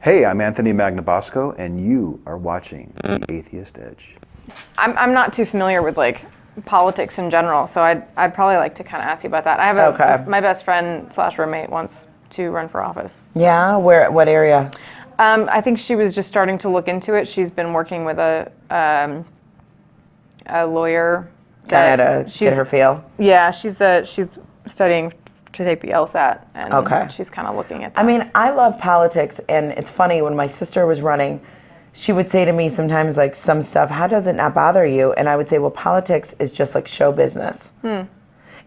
Hey, I'm Anthony Magnabosco, and you are watching The Atheist Edge. I'm not too familiar with like politics in general, so I'd probably like to kind of ask you about that. I have my best friend / roommate wants to run for office. Yeah, what area? I think she was just starting to look into it. She's been working with a lawyer. Kind of to get her feel. Yeah, she's studying to take the LSAT, and she's kind of looking at that. I mean, I love politics, and it's funny, when my sister was running, she would say to me sometimes, like, some stuff, how does it not bother you? And I would say, well, politics is just like show business.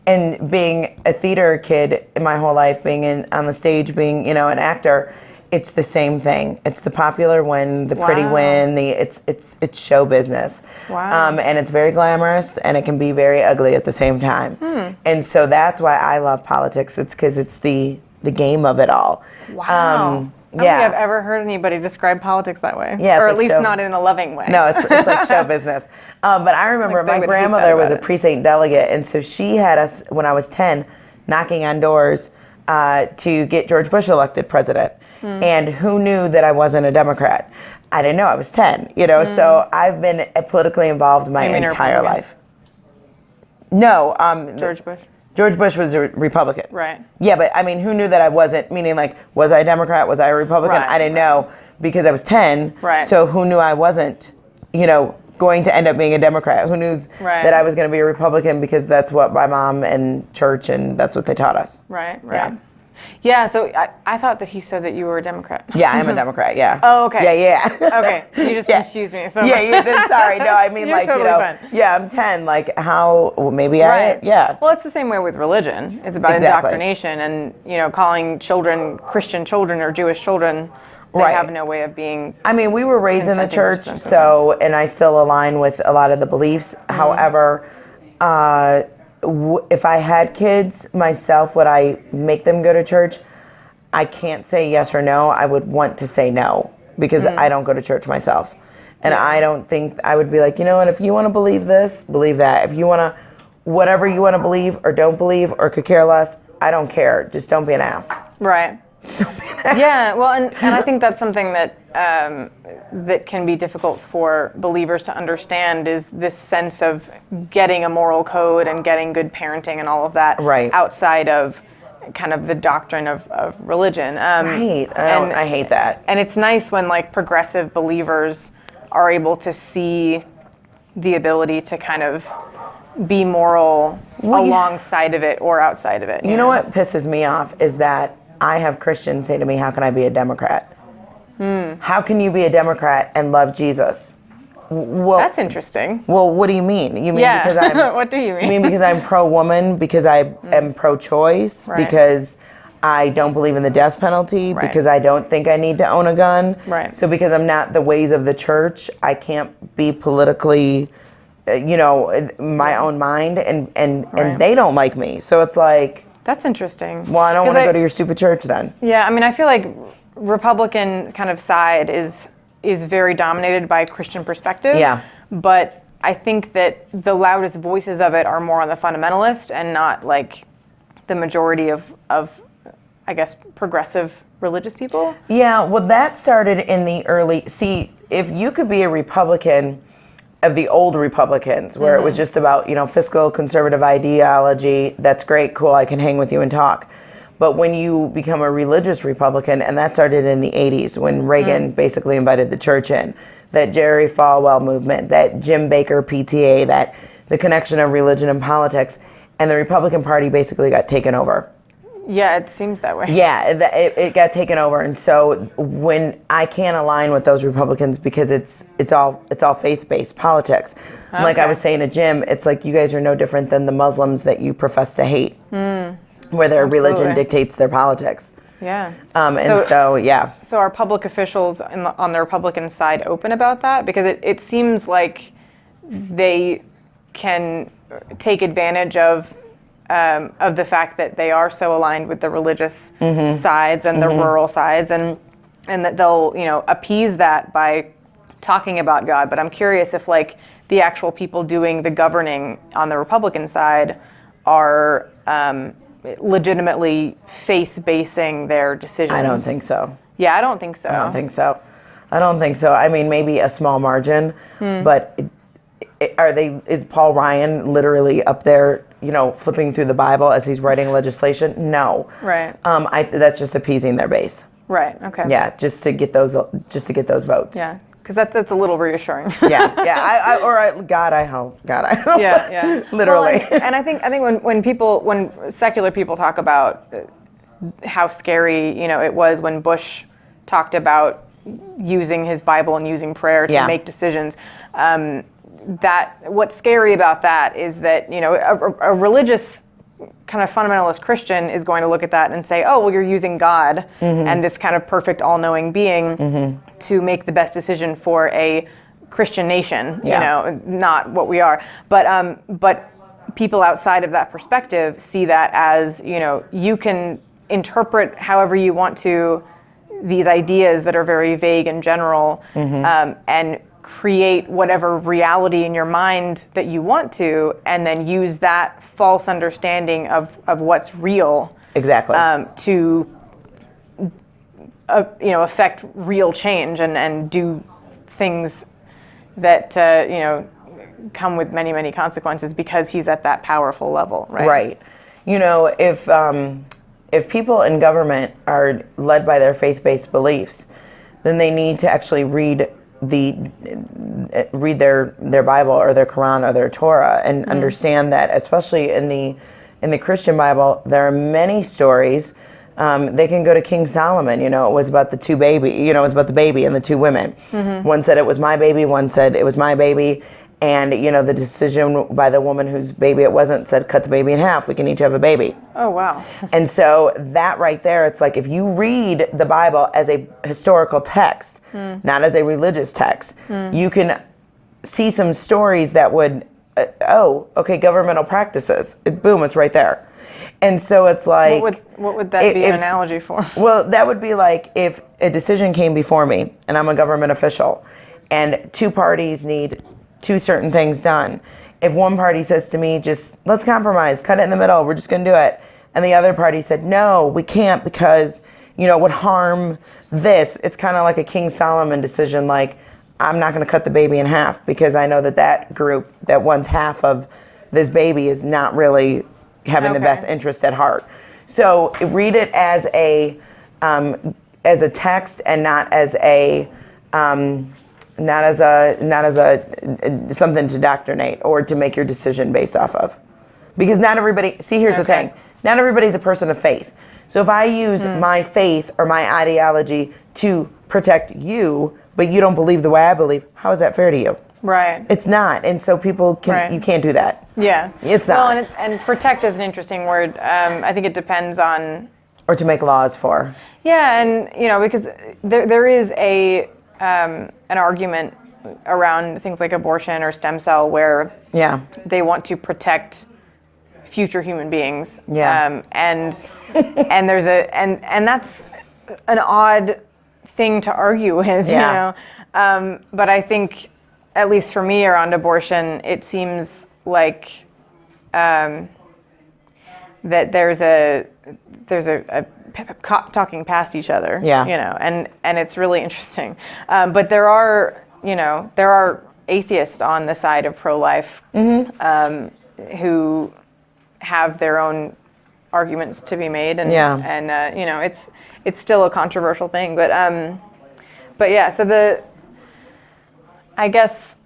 And being a theater kid in my whole life, being on the stage, being, an actor, it's the same thing. It's the popular win, the pretty win, it's show business. Wow. And it's very glamorous, and it can be very ugly at the same time. And so that's why I love politics. It's because it's the game of it all. Wow. I don't think I've ever heard anybody describe politics that way. Yeah, or at least not in a loving way. No, it's like show business. But I remember my grandmother was a precinct delegate, and so she had us, when I was 10, knocking on doors to get George Bush elected president. And who knew that I wasn't a Democrat? I didn't know. I was 10, so I've been politically involved my entire life. No. George Bush? George Bush was a Republican. Right. Yeah, but I mean, who knew that I wasn't, meaning like, was I a Democrat? Was I a Republican? Right, I didn't know because I was 10. Right. So who knew I wasn't, going to end up being a Democrat? Who knew that I was going to be a Republican, because that's what my mom and church, and that's what they taught us. Right. Yeah, so I thought that he said that you were a Democrat. Yeah, I'm a Democrat, yeah. Oh, okay. Yeah. Okay, you just confused me. So Yeah, sorry. No, I mean, You're like, totally fine. Yeah, I'm 10. Like, how, well, maybe yeah. Well, it's the same way with religion. It's about indoctrination, and, calling children Christian children or Jewish children, they have no way of being. I mean, we were raised in the church, so, and I still align with a lot of the beliefs. However, if I had kids myself, would I make them go to church? I can't say yes or no. I would want to say no, because I don't go to church myself. And I don't think, I would be like, you know what, if you want to believe this, believe that. If you want to, whatever you want to believe or don't believe or could care less, I don't care. Just don't be an ass. Right. Just don't be an ass. Yeah, well, and I think that's something that that can be difficult for believers to understand, is this sense of getting a moral code and getting good parenting and all of that outside of kind of the doctrine of religion. I hate that. And it's nice when like progressive believers are able to see the ability to kind of be moral alongside of it or outside of it. You know what pisses me off is that I have Christians say to me, how can I be a Democrat? How can you be a Democrat and love Jesus? Well, that's interesting. Well, what do you mean? You mean because I'm... What do you mean? You mean because I'm pro-woman, because I am pro-choice, because I don't believe in the death penalty, because I don't think I need to own a gun. Right. So because I'm not the ways of the church, I can't be politically, my own mind, and they don't like me. So it's like... That's interesting. Well, I don't want to go to your stupid church then. Yeah, I mean, I feel like Republican kind of side is very dominated by Christian perspective. Yeah. But I think that the loudest voices of it are more on the fundamentalist and not like the majority of I guess, progressive religious people. Yeah, well, that started in the early, if you could be a Republican of the old Republicans, where it was just about, fiscal conservative ideology, that's great, cool, I can hang with you and talk. But when you become a religious Republican, and that started in the 80s when Reagan basically invited the church in, that Jerry Falwell movement, that Jim Baker PTA, that the connection of religion and politics, and the Republican Party basically got taken over. Yeah, it seems that way. Yeah, it got taken over, and so when I can't align with those Republicans because it's all faith-based politics. Okay. Like I was saying to Jim, it's like you guys are no different than the Muslims that you profess to hate, where their religion dictates their politics. Yeah. So are public officials on the Republican side open about that? Because it seems like they can take advantage of the fact that they are so aligned with the religious sides and the rural sides, and that they'll appease that by talking about God. But I'm curious if like the actual people doing the governing on the Republican side are legitimately faith-basing their decisions. I don't think so. Yeah, I don't think so. I don't think so. I don't think so. I mean, maybe a small margin, but is Paul Ryan literally up there, flipping through the Bible as he's writing legislation? No. Right. That's just appeasing their base. Right. Okay. Yeah, just to get those votes. Yeah, because that's a little reassuring. Yeah. God, I hope. Yeah. Literally. Well, and I think when secular people talk about how scary, it was when Bush talked about using his Bible and using prayer to make decisions. That what's scary about that is that a religious kind of fundamentalist Christian is going to look at that and say, oh, well, you're using God and this kind of perfect all-knowing being to make the best decision for a Christian nation, not what we are. But people outside of that perspective see that as, you can interpret however you want to these ideas that are very vague and general, and create whatever reality in your mind that you want to, and then use that false understanding of what's real exactly to affect real change and do things that come with many, many consequences because he's at that powerful level, right? Right. If people in government are led by their faith-based beliefs, then they need to actually read their Bible or their Quran or their Torah and understand that, especially in the Christian Bible, there are many stories. They can go to King Solomon. It was about the two baby. It was about the baby and the two women. One said it was my baby. One said it was my baby. And, the decision by the woman whose baby it wasn't said, cut the baby in half. We can each have a baby. Oh, wow. And so that right there, it's like if you read the Bible as a historical text, not as a religious text, you can see some stories that would, governmental practices. Boom, it's right there. And so it's like... What would that be an analogy for? Well, that would be like if a decision came before me and I'm a government official and two parties need two certain things done. If one party says to me, just let's compromise, cut it in the middle, we're just going to do it. And the other party said, no, we can't because, it would harm this. It's kind of like a King Solomon decision, like, I'm not going to cut the baby in half because I know that group that wants half of this baby is not really having the best interest at heart. So read it as a text and not as something to doctrinate or to make your decision based off of. Because not everybody, here's the thing, not everybody's a person of faith. So if I use my faith or my ideology to protect you, but you don't believe the way I believe, how is that fair to you? Right. It's not. And so people you can't do that. Yeah. It's not. Well, and protect is an interesting word. I think it depends on... Or to make laws for. Yeah, and, because there is an argument around things like abortion or stem cell where they want to protect future human beings. Yeah. And there's and that's an odd thing to argue with, but I think, at least for me around abortion, it seems like that there's a talking past each other, and it's really interesting. But there are atheists on the side of pro-life who have their own arguments to be made, and it's still a controversial thing. But yeah, so I guess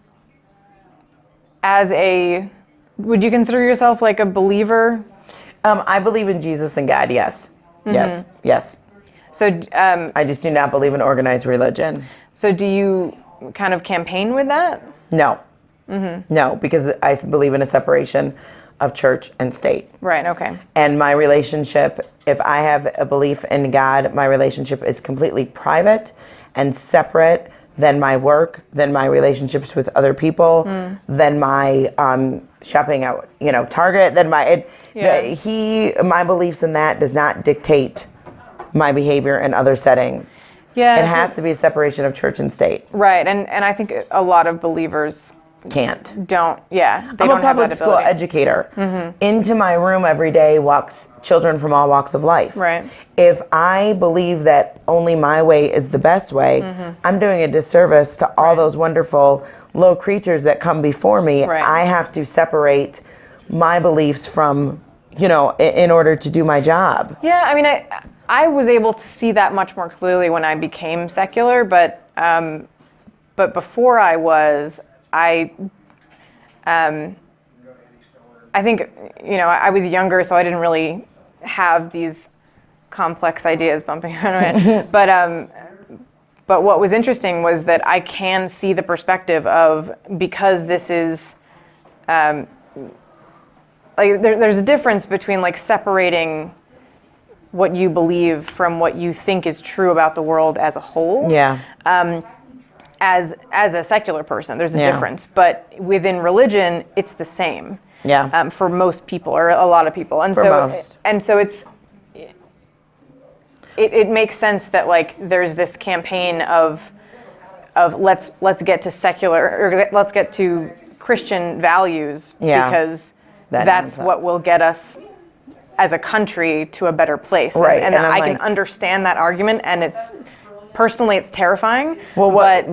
would you consider yourself like a believer? I believe in Jesus and God, yes. Yes. So I just do not believe in organized religion. So do you kind of campaign with that? No. No, because I believe in a separation of church and state. Right, okay. And my relationship, if I have a belief in God, my relationship is completely private and separate than my work, than my relationships with other people, than my shopping at Target, than my my beliefs in that does not dictate my behavior in other settings. Yeah, it has to be a separation of church and state. Right, and I think a lot of believers can't. They I'm don't a have public that school ability. educator. Into my room every day walks children from all walks of life. Right. If I believe that only my way is the best way, I'm doing a disservice to all those wonderful little creatures that come before me. Right. I have to separate my beliefs from, in order to do my job. Yeah, I mean, I was able to see that much more clearly when I became secular, but before I was, I think, I was younger, so I didn't really have these complex ideas bumping around my head. But what was interesting was that I can see the perspective of, because this is, there's a difference between like separating what you believe from what you think is true about the world as a whole. Yeah. As a secular person, there's a difference, but within religion, it's the same. Yeah. For most people, or a lot of people, and so it makes sense that like there's this campaign of let's get to secular, or let's get to Christian values, because that's what will get us as a country to a better place. Right. And I can understand that argument, and it's terrifying. Well, but,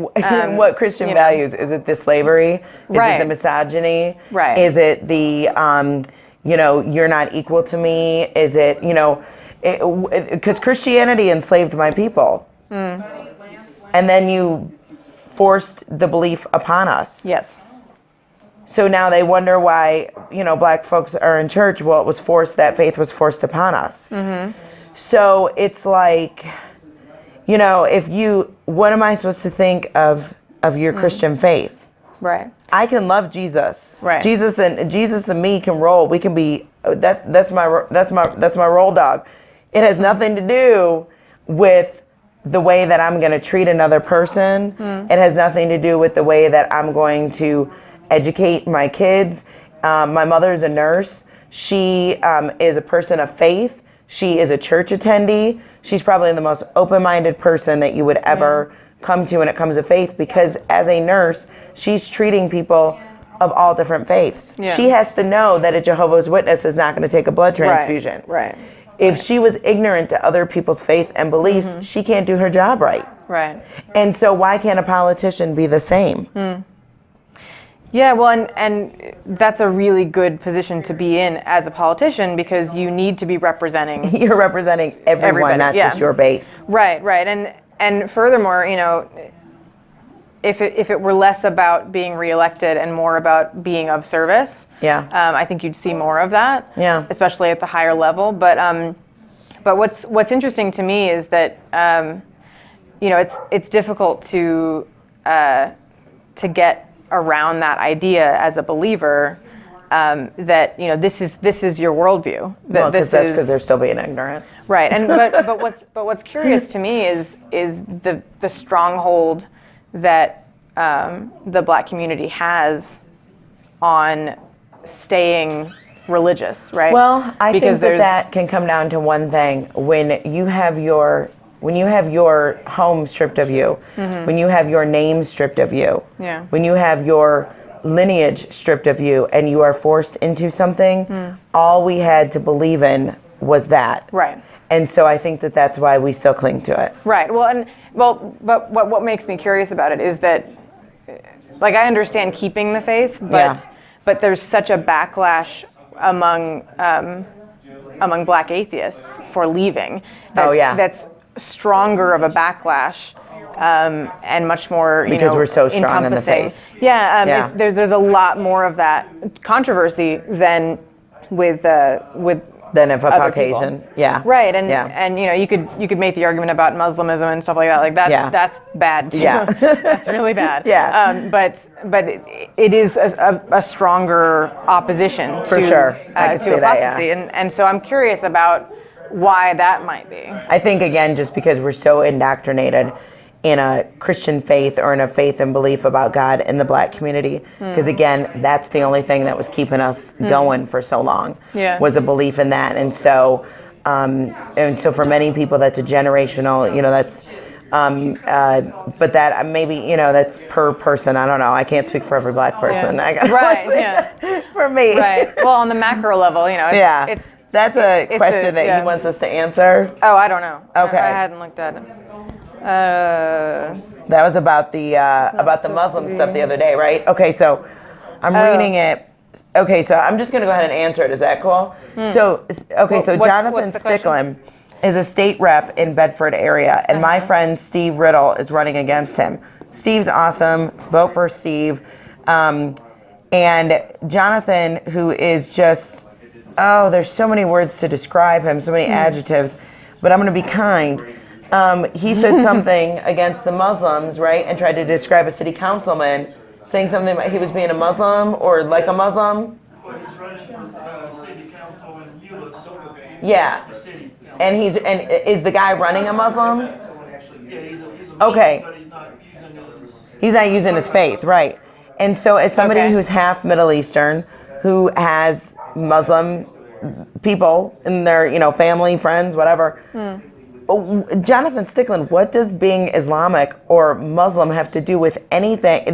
what Christian values? Is it the slavery? Is it the misogyny? Right. Is it the, you're not equal to me? Is it, because Christianity enslaved my people. And then you forced the belief upon us. Yes. So now they wonder why, black folks are in church. Well, that faith was forced upon us. So it's like, what am I supposed to think of your Christian faith? Right. I can love Jesus. Right. Jesus and me can roll. We can be, that's my roll dog. It has nothing to do with the way that I'm going to treat another person. It has nothing to do with the way that I'm going to educate my kids. My mother is a nurse. She is a person of faith. She is a church attendee. She's probably the most open-minded person that you would ever come to when it comes to faith, because as a nurse, she's treating people of all different faiths. Yeah. She has to know that a Jehovah's Witness is not going to take a blood transfusion. Right. If she was ignorant to other people's faith and beliefs, she can't do her job right. Right. And so why can't a politician be the same? Yeah, well, and that's a really good position to be in as a politician, because you need to be representing. You're representing everyone, not just your base. Right. And furthermore, if it were less about being reelected and more about being of service, I think you'd see more of that. Yeah. Especially at the higher level. But what's interesting to me is that it's difficult to get around that idea as a believer, that this is your worldview. That's because they're still being ignorant. Right, and but what's curious to me is the stronghold that the Black community has on staying religious, right? Well, I think that can come down to one thing. When you have your home stripped of you, when you have your name stripped of you, when you have your lineage stripped of you, and you are forced into something, all we had to believe in was that. Right. And so I think that's why we still cling to it. Right. But what makes me curious about it is that, like, I understand keeping the faith, but there's such a backlash among Black atheists for leaving. That's stronger of a backlash, and much more because we're so strong in the faith. There's a lot more of that controversy than than if a Caucasian people. Right, and you could make the argument about Muslimism and stuff like that. Like that's bad too. That's really bad. But it is a stronger opposition for to sure. to apostasy, and so I'm curious about why that might be. I think again, just because we're so indoctrinated in a Christian faith or in a faith and belief about God in the Black community, because again, that's the only thing that was keeping us going for so long, was a belief in that. And so for many people, that's a generational, that's But that maybe, you know, that's per person. I don't know. I can't speak for every black person. Yeah. I gotta Right, say yeah. that for me. Right. Well, on the macro level, you know, it's that's a question that he wants us to answer. Oh, I don't know. Okay. I hadn't looked at it. That was about the Muslim stuff the other day, right? Okay, so I'm reading it. Okay, so I'm just gonna go ahead and answer it. Is that cool? So Jonathan Stickland is a state rep in Bedford area, and my friend Steve Riddle is running against him. Steve's awesome. Vote for Steve. And Jonathan, who is just, there's so many words to describe him, so many adjectives, but I'm going to be kind. He said something against the Muslims, right, and tried to describe a city councilman, saying something about he was being a Muslim or like a Muslim. Well, he's running for city council in Euless. Yeah. And is the guy running a Muslim? Yeah, he's a Muslim, Okay. but he's not using his... He's not using his faith, right. And so as somebody who's half Middle Eastern, who has Muslim people in their, you know, family, friends, whatever, Jonathan Stickland, what does being Islamic or Muslim have to do with anything?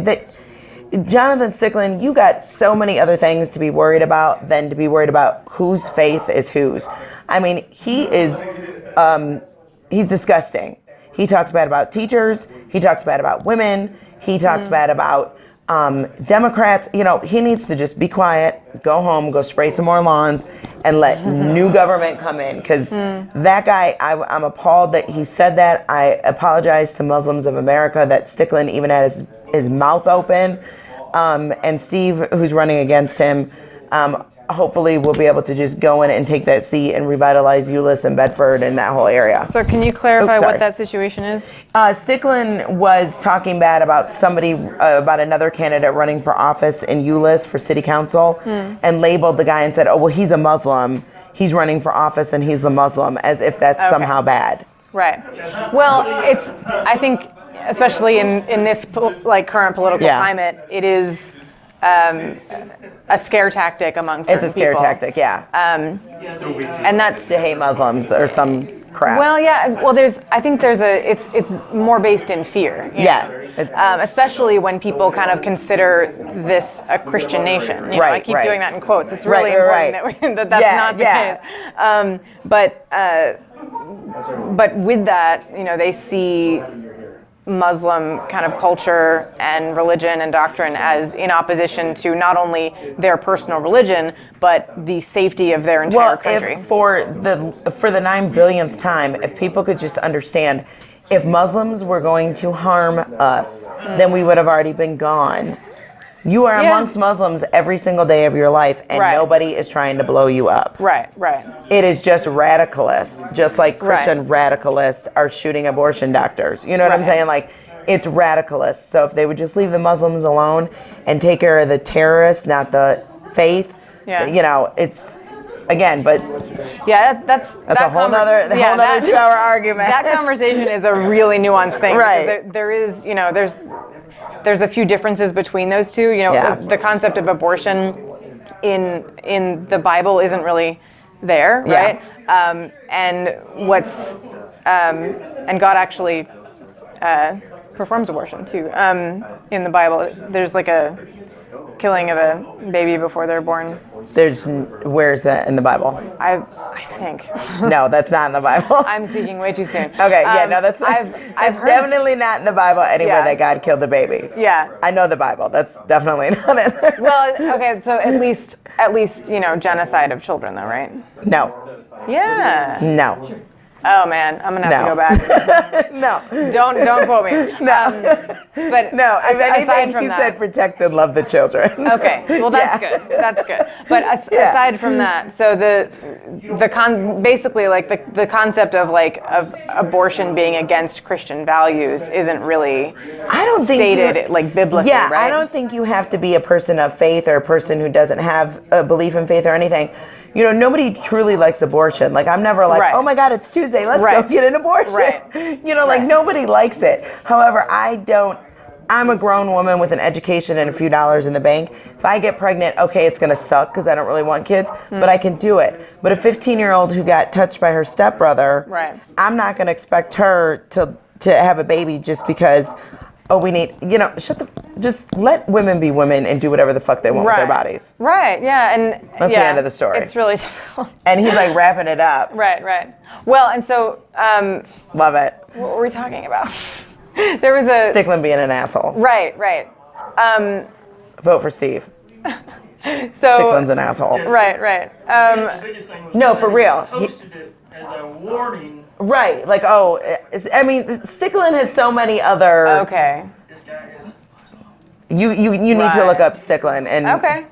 Jonathan Stickland, you got so many other things to be worried about than to be worried about whose faith is whose. I mean, he's disgusting. He talks bad about teachers. He talks bad about women. He talks bad about Democrats. You know, he needs to just be quiet, go home, go spray some more lawns, and let new government come in. Because that guy, I'm appalled that he said that. I apologize to Muslims of America that Stickland even had his mouth open. And Steve, who's running against him, hopefully will be able to just go in and take that seat and revitalize Euless and Bedford and that whole area. So can you clarify what that situation is? Stickland was talking bad about about another candidate running for office in Euless for city council, and labeled the guy and said, oh, well, he's a Muslim. He's running for office and he's the Muslim, as if that's somehow bad. Right. Well, I think, especially in this current political climate, it is a scare tactic among certain people. It's a scare tactic, yeah. And that's to hate Muslims or some crap. Well, yeah. Well, I think it's more based in fear. Especially when people kind of consider this a Christian nation. You know, I keep doing that in quotes. It's really important that that's not the case. But with that, you know, they see Muslim kind of culture and religion and doctrine as in opposition to not only their personal religion, but the safety of their entire country. If for the 9 billionth time, if people could just understand, if Muslims were going to harm us, then we would have already been gone. You are amongst Muslims every single day of your life, and nobody is trying to blow you up. Right. It is just radicalists, just like Christian radicalists are shooting abortion doctors. You know what I'm saying? Like, it's radicalists. So if they would just leave the Muslims alone and take care of the terrorists, not the faith, you know, it's, again, but that's a whole nother 2-hour argument. That conversation is a really nuanced thing. Right. Because there is, you know, there's a few differences between those two. You know, the concept of abortion in the Bible isn't really there, right? And and God actually performs abortion too. In the Bible, there's like a killing of a baby before they're born. Where's that in the Bible? I think. No, that's not in the Bible. I'm speaking way too soon. Okay, that's I've heard, definitely not in the Bible anywhere that God killed a baby. Yeah. I know the Bible. That's definitely not in there. Well, okay, so at least you know, genocide of children though, right? No. Yeah. No. Oh man, I'm gonna have to go back. No. Don't quote me. No. But no. If anything, aside from he that, said protect and love the children. Okay. Well, that's good. That's good. But aside from that, so basically like the concept of abortion being against Christian values isn't really stated like biblically, right? I don't think you have to be a person of faith or a person who doesn't have a belief in faith or anything. You know, nobody truly likes abortion. Like, I'm never like, oh my God, it's Tuesday, let's go get an abortion. You know, like nobody likes it. However, I'm a grown woman with an education and a few dollars in the bank. If I get pregnant, okay, it's gonna suck because I don't really want kids, but I can do it. But a 15-year-old who got touched by her stepbrother, I'm not gonna expect her to to have a baby just because, oh, we need, just let women be women and do whatever the fuck they want with their bodies. Right, yeah, and that's the end of the story. It's really difficult. And he's like wrapping it up. Right. Well, and so, love it. What were we talking about? There was a Stickland being an asshole. Right. Vote for Steve. So Stickland's an asshole. Right. The biggest thing was No, for real. He posted it as a warning. Right, like, Stickland has so many other. Okay. This guy is. You need to look up Stickland and. Okay.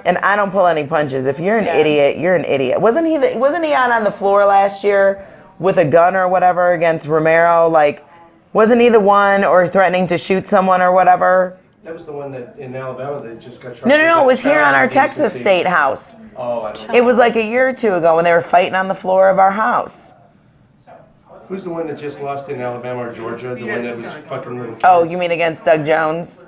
And I don't pull any punches. If you're an idiot, you're an idiot. Wasn't he out on the floor last year with a gun or whatever against Romero? Like, wasn't he the one or threatening to shoot someone or whatever? That was the one that in Alabama that just got charged. No. It was here on our with Texas indecency. State House. Oh, I don't know. It was like a year or two ago when they were fighting on the floor of our house. Who's the one that just lost in Alabama or Georgia? The one that was fucking little kids? Oh, you mean against Doug Jones?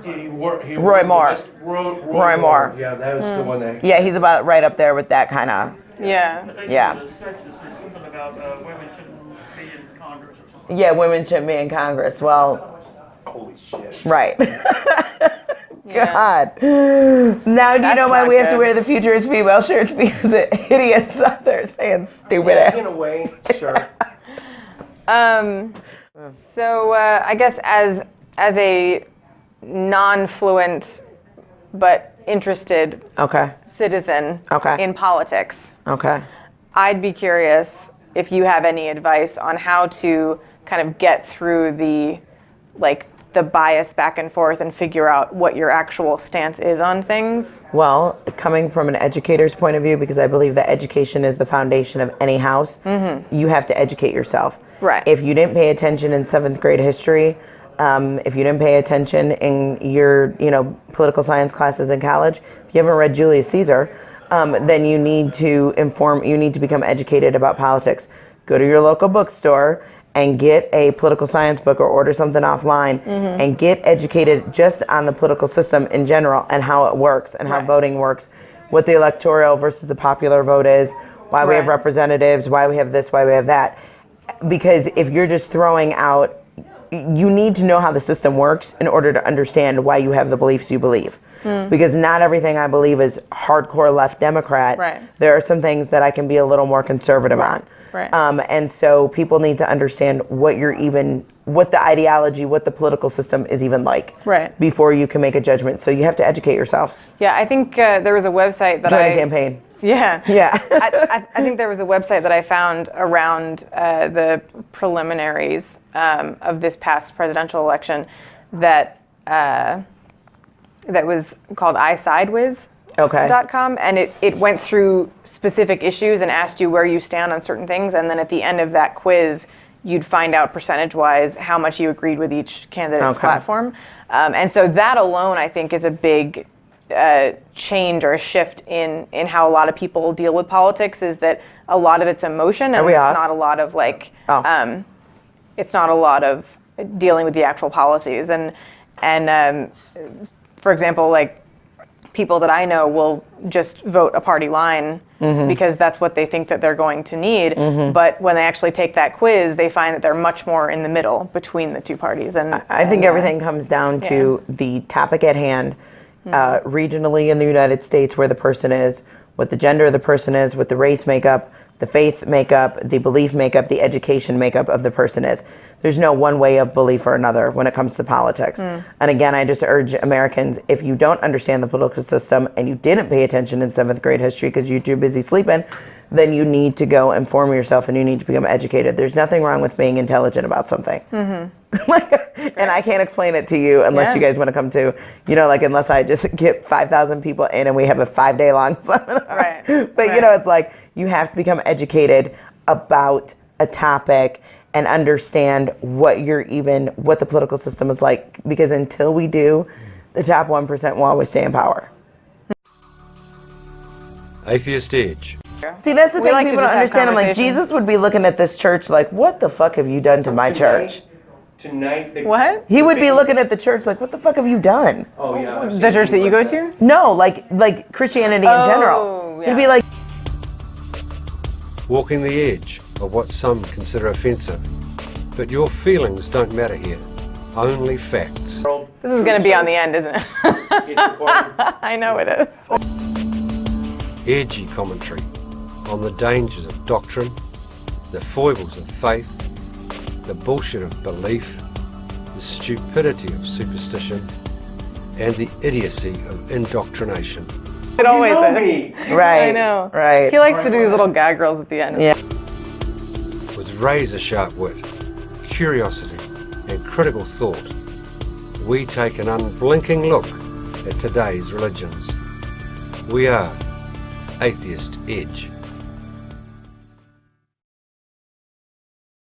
Roy Moore. Roy Moore. Yeah, that was the one that. Yeah, he's about right up there with that kind of. Yeah. I think Yeah. it was sexist. It's something about women shouldn't be in Congress or something. Yeah, women shouldn't be in Congress. Well, Holy shit. right. Yeah. God. Now do you That's know why not we have to good. wear the futurist female shirts? Because idiots out there saying stupid ass. In a way, sure. So I guess as a non-fluent but interested Okay. citizen Okay. in politics, Okay. I'd be curious if you have any advice on how to kind of get through the bias back and forth and figure out what your actual stance is on things. Well, coming from an educator's point of view, because I believe that education is the foundation of any house, you have to educate yourself. Right. If you didn't pay attention in 7th grade history, if you didn't pay attention in your, political science classes in college, if you haven't read Julius Caesar, then you need to become educated about politics. Go to your local bookstore and get a political science book or order something offline and get educated just on the political system in general and how it works and how voting works, what the electoral versus the popular vote is, why we have representatives, why we have this, why we have that. Because if you're just throwing out, you need to know how the system works in order to understand why you have the beliefs you believe. Because not everything I believe is hardcore left Democrat. Right. There are some things that I can be a little more conservative on. Right. And so people need to understand what the ideology, what the political system is even like. Right. Before you can make a judgment. So you have to educate yourself. Yeah, I think there was a website that Join a campaign. Yeah. Yeah. I think there was a website that I found around the preliminaries of this past presidential election that was called isidewith.com, and it went through specific issues and asked you where you stand on certain things, and then at the end of that quiz, you'd find out percentage-wise how much you agreed with each candidate's platform. And so that alone, I think, is a big change or a shift in how a lot of people deal with politics, is that a lot of it's emotion and it's not a lot of it's not a lot of dealing with the actual policies. And for example, people that I know will just vote a party line because that's what they think that they're going to need. But when they actually take that quiz, they find that they're much more in the middle between the two parties. And I think everything comes down to the topic at hand, regionally in the United States, where the person is, what the gender of the person is, what the race makeup, the faith makeup, the belief makeup, the education makeup of the person is. There's no one way of belief or another when it comes to politics. And again, I just urge Americans, if you don't understand the political system and you didn't pay attention in 7th grade history because you're too busy sleeping, then you need to go inform yourself and you need to become educated. There's nothing wrong with being intelligent about something. And I can't explain it to you unless you guys want to come to, unless I just get 5,000 people in and we have a 5-day long seminar. Right. But it's like, you have to become educated about a topic and understand what the political system is like, because until we do, the top 1% will always stay in power. Atheist Edge. See, that's the We thing like to people don't just have understand. I'm like, conversations. Jesus would be looking at this church like, what the fuck have you done to my church? Tonight. What? He would be looking at the church like, what the fuck have you done? Oh yeah. I've seen The church that things you go like to? No, like Christianity in general. yeah. He'd be like, Walking the edge of what some consider offensive. But your feelings don't matter here, only facts. This is going to be on the end, isn't it? It's recorded. I know it is. Edgy commentary on the dangers of doctrine, the foibles of faith, the bullshit of belief, the stupidity of superstition, and the idiocy of indoctrination. It always You know is. me. Right. I know. Right. He likes to do these little gag reels at the end. Yeah. With razor-sharp wit, curiosity, and critical thought, we take an unblinking look at today's religions. We are Atheist Edge.